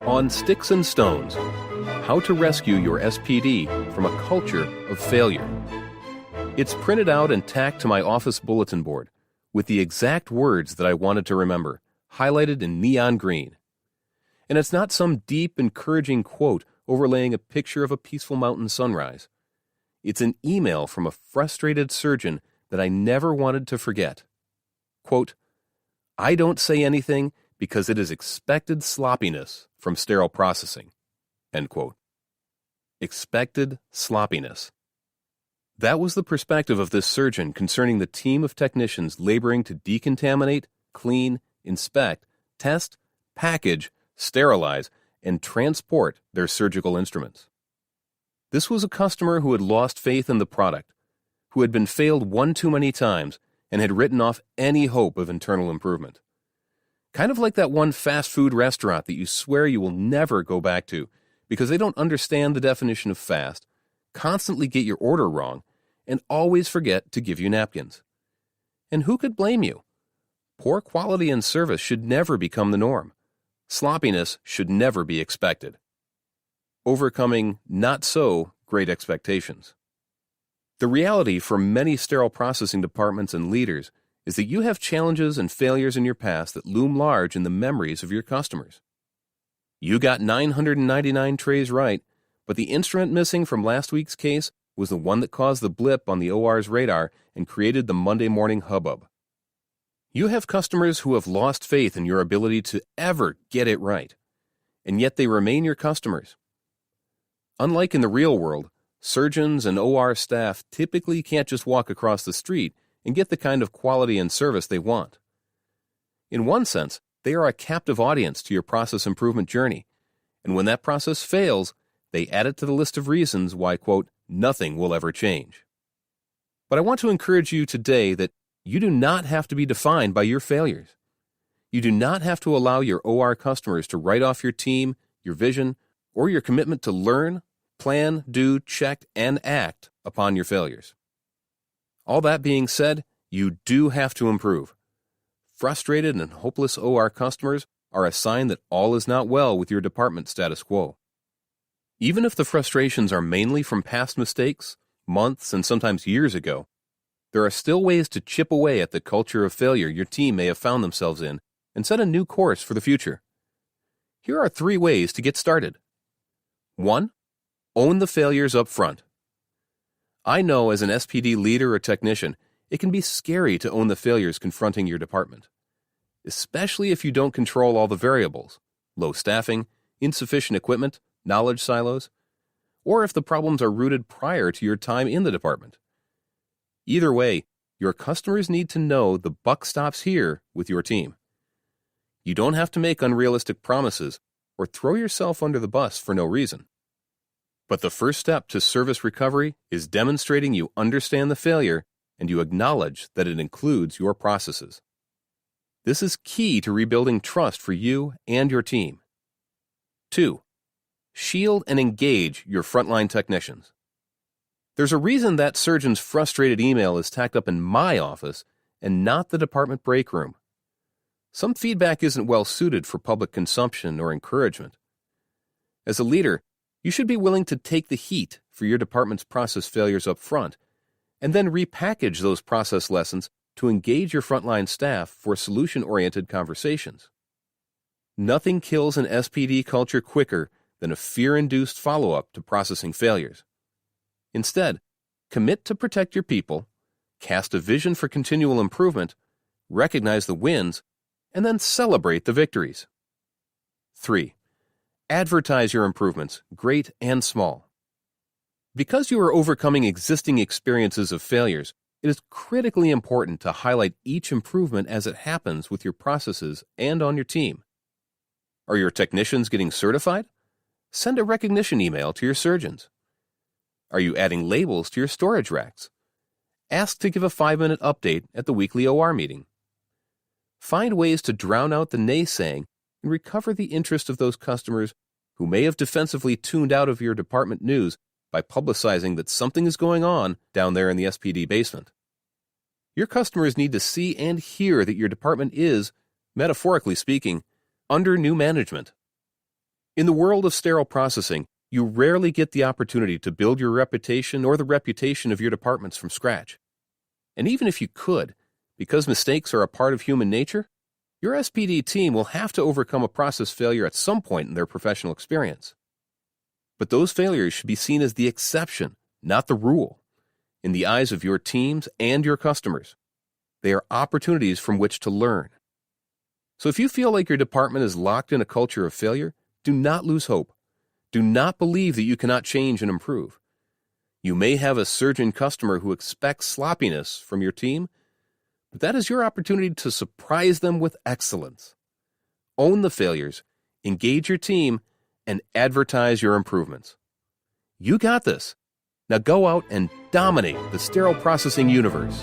On Sticks and Stones, How to Rescue Your SPD from a Culture of Failure. It's printed out and tacked to my office bulletin board with the exact words that I wanted to remember, highlighted in neon green. And it's not some deep, encouraging quote overlaying a picture of a peaceful mountain sunrise. It's an email from a frustrated surgeon that I never wanted to forget. Quote, "I don't say anything because it is expected sloppiness from Sterile Processing." End quote. Expected sloppiness. That was the perspective of this surgeon concerning the team of technicians laboring to decontaminate, clean, inspect, test, package, sterilize, and transport their surgical instruments. This was a customer who had lost faith in the product, who had been failed one too many times, and had written off any hope of internal improvement. Kind of like that one fast food restaurant that you swear you will never go back to because they don't understand the definition of fast, constantly get your order wrong, and always forget to give you napkins. And who could blame you? Poor quality and service should never become the norm. Sloppiness should never be expected. Overcoming not-so-great expectations. The reality for many sterile processing departments and leaders is that you have challenges and failures in your past that loom large in the memories of your customers. You got 999 trays right, but the instrument missing from last week's case was the one that caused the blip on the OR's radar and created the Monday morning hubbub. You have customers who have lost faith in your ability to ever get it right, and yet they remain your customers. Unlike in the real world, surgeons and OR staff typically can't just walk across the street and get the kind of quality and service they want. In one sense, they are a captive audience to your process improvement journey, and when that process fails, they add it to the list of reasons why, quote, nothing will ever change. But I want to encourage you today that you do not have to be defined by your failures. You do not have to allow your OR customers to write off your team, your vision, or your commitment to learn, plan, do, check, and act upon your failures. All that being said, you do have to improve. Frustrated and hopeless OR customers are a sign that all is not well with your department status quo. Even if the frustrations are mainly from past mistakes, months and sometimes years ago, there are still ways to chip away at the culture of failure your team may have found themselves in and set a new course for the future. Here are 3 ways to get started. 1. Own the failures up front. I know as an SPD leader or technician, it can be scary to own the failures confronting your department, especially if you don't control all the variables, low staffing, insufficient equipment, knowledge silos, or if the problems are rooted prior to your time in the department. Either way, your customers need to know the buck stops here with your team. You don't have to make unrealistic promises or throw yourself under the bus for no reason. But the first step to service recovery is demonstrating you understand the failure and you acknowledge that it includes your processes. This is key to rebuilding trust for you and your team. 2. Shield and engage your frontline technicians. There's a reason that surgeon's frustrated email is tacked up in my office and not the department break room. Some feedback isn't well suited for public consumption or encouragement. As a leader, you should be willing to take the heat for your department's process failures up front and then repackage those process lessons to engage your frontline staff for solution-oriented conversations. Nothing kills an SPD culture quicker than a fear-induced follow-up to processing failures. Instead, commit to protect your people, cast a vision for continual improvement, recognize the wins, and then celebrate the victories. 3. Advertise your improvements, great and small. Because you are overcoming existing experiences of failures, it is critically important to highlight each improvement as it happens with your processes and on your team. Are your technicians getting certified? Send a recognition email to your surgeons. Are you adding labels to your storage racks? Ask to give a 5-minute update at the weekly OR meeting. Find ways to drown out the naysaying and recover the interest of those customers who may have defensively tuned out of your department news by publicizing that something is going on down there in the SPD basement. Your customers need to see and hear that your department is, metaphorically speaking, under new management. In the world of sterile processing, you rarely get the opportunity to build your reputation or the reputation of your departments from scratch. And even if you could, because mistakes are a part of human nature, your SPD team will have to overcome a process failure at some point in their professional experience. But those failures should be seen as the exception, not the rule, in the eyes of your teams and your customers. They are opportunities from which to learn. So if you feel like your department is locked in a culture of failure, do not lose hope. Do not believe that you cannot change and improve. You may have a surgeon customer who expects sloppiness from your team, but that is your opportunity to surprise them with excellence. Own the failures, engage your team, and advertise your improvements. You got this. Now go out and dominate the sterile processing universe.